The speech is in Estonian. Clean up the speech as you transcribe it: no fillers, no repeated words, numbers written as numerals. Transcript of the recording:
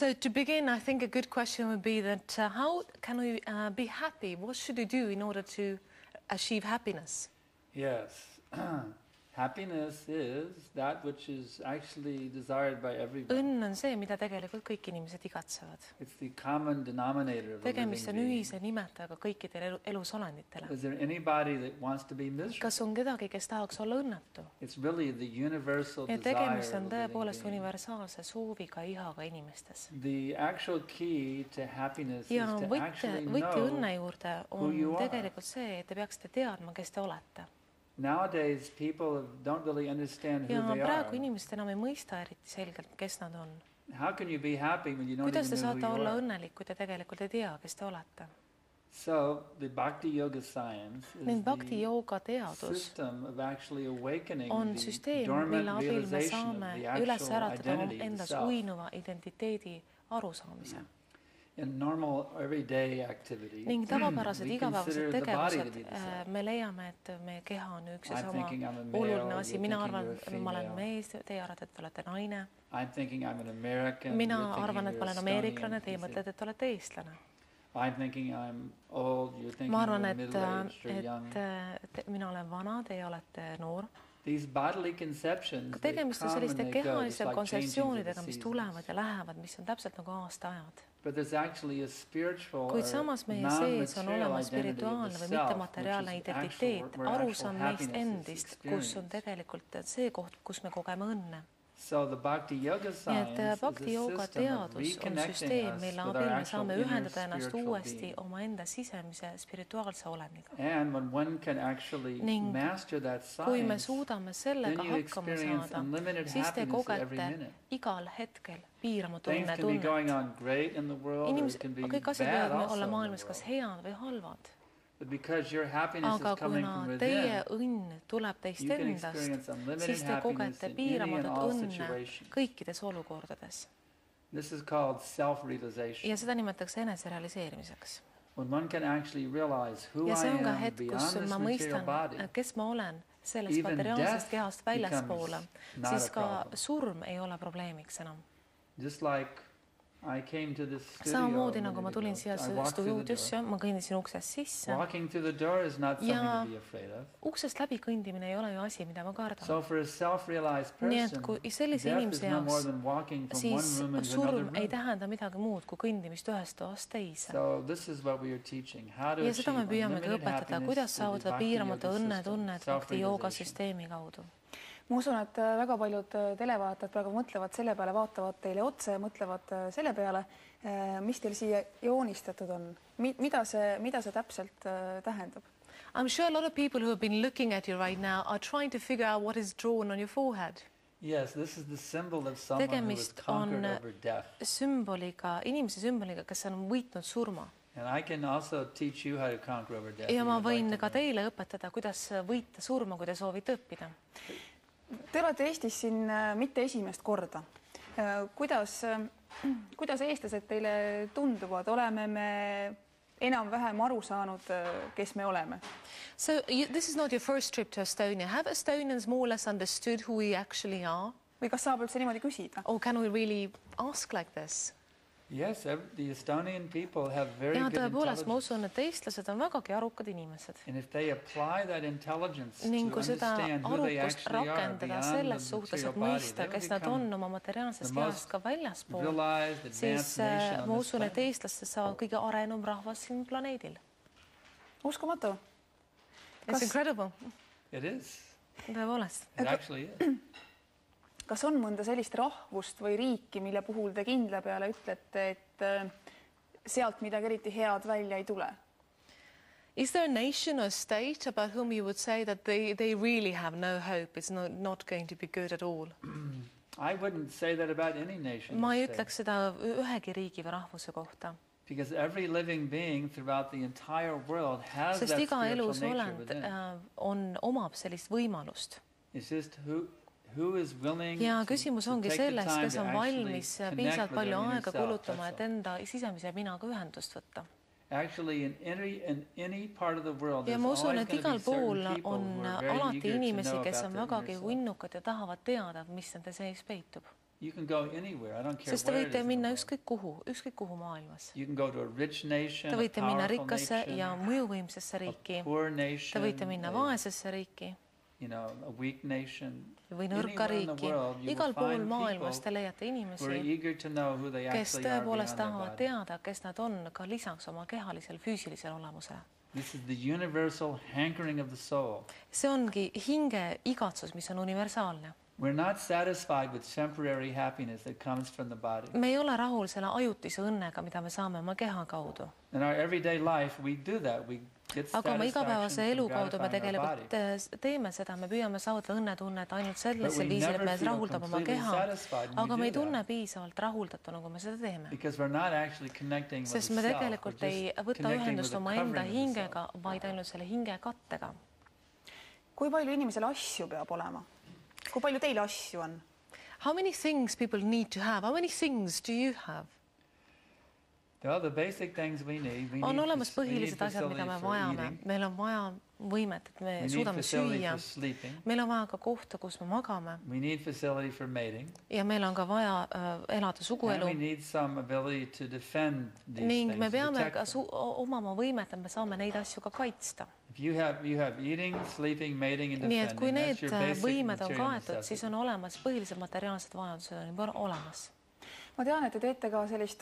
So to begin, I think a good question would be that how can we be happy? What should we do in order to achieve happiness? Yes. Happiness is that which is actually desired by everybody. Õnn on see, mida tegelikult kõik inimesed igatsevad. It's the common denominator of a living Tegemist on being. ühise nimetajaga kõikidele elusolenditele. Is there anybody that wants to be miserable? Kas on kedagi, kes tahaks olla õnnetu? It's really the universal Ja desire tegemist on of a living tõepoolest being. universaalse sooviga ihaga inimestes. The actual key to happiness Ja is to actually võti õnne know juurde who on you are. tegelikult see, et te peaksite teadma, kes te olete. Nowadays people don't really understand who Ja they praegu are. inimesed enam ei mõista eriti selgelt, kes nad on. How can you be happy when you don't Kuidas te even know saate who you olla are? õnnelik, kui te tegelikult ei tea, kes te olete? So the Bhakti Yoga science Ning is Bhakti the jooga teadus system of actually awakening on the süsteem, dormant mille abil me realization of saame the üles actual äratada identity of the endas self. uinuva identiteedi arusaamise. In normal everyday activity, Ning tavapärased we igapäevased consider the body to tegevused, be the self. me leiame, et meie keha on üks ja I'm sama thinking I'm a male, oluline asi. you're Mina thinking arvan, you're a ma olen female. mees, teie arvate, et te olete naine. I'm thinking I'm an American. Mina you're thinking arvan, et you're ma olen Estonian, ameeriklane, teie you see. mõtlete, et olete eestlane. I'm thinking I'm old, you're thinking Ma arvan, you're middle-aged or young. mina olen vana, teie olete noor. These bodily conceptions, they Tegemist on come and selliste they go, just kehaliste like changing of the kontseptsioonidega, mis seasons. tulevad ja lähevad, mis on täpselt nagu aastaajad. But there's actually a spiritual Kuid or samas meie sees on non-material olemas identity of spirituaalne the või self, mittemateriaalne which is identiteet, actual, where actual arusaam meist happiness is endist, kus on experienced. tegelikult see koht, kus me kogeme õnne. So the Bhakti Yoga Nii science et is Bhakti a jooga system of teadus on reconnecting süsteem, us mille with abil our me actual saame inner ühendada ennast spiritual uuesti being. omaenda sisemise spirituaalse oleniga. And when one can actually Ning master that kui me science, suudame sellega then you hakkama experience saada, unlimited siis te happiness every kogete minute. igal hetkel piiramatu Things can be going õnnetunnet. on great in the world, or it Inimesed, can be kõik asjad bad võivad also olla in the maailmas kas world. head või halvad. But because your happiness Aga is coming kuna from teie within, õnn tuleb teist you can endast, experience unlimited siis te happiness kogete in any and piiramatut all õnne situations. kõikides olukordades. This is called self-realization. Ja seda nimetatakse eneserealiseerimiseks. When one can actually realize who Ja I see on ka am hetk, kus beyond this ma material mõistan, body, kes ma olen sellest Even materiaalsest death kehast väljaspoole, becomes not siis a ka problem. surm ei ole probleemiks enam. just like I came to this studio Samamoodi a nagu ma minute tulin ago. siia I walked through the stuudiosse, ma kõndisin uksest sisse. door. Walking through the door is not something Ja to be afraid of. uksest läbi kõndimine ei ole ju asi, mida ma kardan. So for a self-realized Nii et person, kui sellise death inimese is no more jaoks, than walking from siis one room into surm another ei room. tähenda midagi muud kui kõndimist ühest toast teise. So this is what we are teaching. How to Ja seda me achieve püüamegi unlimited õpetada, happiness kuidas through the saavutada Bhakti piiramatu Yoga õnnetunnet system, Bhakti jooga self-realization. süsteemi kaudu. Ma usun, et väga paljud televaatajad praegu mõtlevad selle peale, vaatavad teile otsa ja mõtlevad selle peale, mis teil siia joonistatud on. Mida see täpselt tähendab? I'm sure a lot of people who have been looking at you right now are trying to figure out what is drawn on your forehead. Yes, this is the symbol of someone who has Tegemist conquered on over death. sümboliga, inimese sümboliga, kes on võitnud surma. And I can also teach you how to conquer over death. Ja if ma you'd like võin to ka know. teile õpetada, kuidas võita surma, kui te soovite õppida. Te olete Eestis siin mitte esimest korda. Kuidas eestlased teile tunduvad? Oleme me enam-vähem aru saanud, kes me oleme? So this is not your first trip to Estonia. Have Estonians more or less understood who we actually are? Või kas saab üldse niimoodi küsida? Or can we really ask like this? Yes, the Estonian people have very Ja good tõepoolest, ma intelligence. usun, et eestlased on vägagi arukad inimesed. And if they apply that intelligence Ning to kui seda understand who they arukust actually are rakendada beyond selles the suhtes, material et body, mõista, they will kes nad on become oma materiaalsest the kehast most ka väljaspool, civilized, siis advanced nation ma on usun, this et planet. eestlastest saavad kõige arenum rahvas siin planeedil. Uskumatu. It's incredible. It is. Tõepoolest. It actually is. Kas on mõnda sellist rahvust või riiki, mille puhul te kindla peale ütlete, et sealt midagi eriti head välja ei tule? Is there a nation or state about whom you would say that they really have no hope? It's not going to be good at all? I wouldn't say that about any nation. Ma ei or state. ütleks seda ühegi riigi või rahvuse kohta. Because every living being throughout the entire world has Sest that iga spiritual nature elusolend within. omab sellist võimalust. It's just who is willing Ja to küsimus ongi take the selles, time kes to on actually valmis connect piisavalt with palju their inner aega self, kulutama, that's et all. enda sisemise minaga ühendust võtta. Actually, in any part of the world, Ja there's ma usun, always et going to igal be certain pool people on who are very alati eager to inimesi, know kes about on their vägagi inner self. unnukad ja tahavad teada, mis nende sees peitub. You can go anywhere. I don't care Sest te where it võite is in the minna world. ükskõik kuhu maailmas. You can go to a rich nation, Te a võite minna powerful rikkasse nation, ja mõjuvõimsasse riiki. a poor Te nation, võite minna vaesesse riiki a weak nation. või nõrka Anywhere in the riiki. world you will Igal pool find maailmas people te leiate who are inimesi, eager to know who they kes actually are tõepoolest beyond their tahavad body. teada, kes nad on ka lisaks oma kehalisel füüsilisel olemusele. This is the universal hankering of the soul. See ongi hinge igatsus, mis on universaalne. We're not satisfied with temporary happiness that comes from the body. Me ei ole rahul selle ajutise õnnega, mida me saame oma keha kaudu. In our everyday life we do that. We get Aga oma satisfaction igapäevase elu from kaudu me gratifying our tegelikult body. teeme seda, me püüame saavutada õnnetunnet ainult But sellisel we viisil, et never me feel rahuldame oma completely keha, satisfied when aga we me ei do tunne that. piisavalt rahuldatuna, kui me seda teeme. Because we're not actually connecting with Sest the me self. We're tegelikult ei just võta connecting with ühendust the oma enda covering of the hingega, self. vaid ainult selle hinge kattega. kui palju inimesel asju peab olema? Kui palju teil asju on? How many things people need to have? How many things do you have? Well, the basic things we need. On olemas põhilised asjad, mida me vajame. Meil on vaja võimet, et me suudame süüa. Meil on vaja ka kohta, kus me magame. We need facility for mating. Ja meil on ka vaja elada And suguelu. we need some ability to defend these Ning things, me to peame protect ka them. omama võimet, et me saame neid asju ka kaitsta. If you have eating, sleeping, mating and Nii et kui defending, need that's your basic võimed on material kaetud, siis necessity. on olemas põhilised materiaalsed vajadused on juba olemas. Ma tean, et te teete ka sellist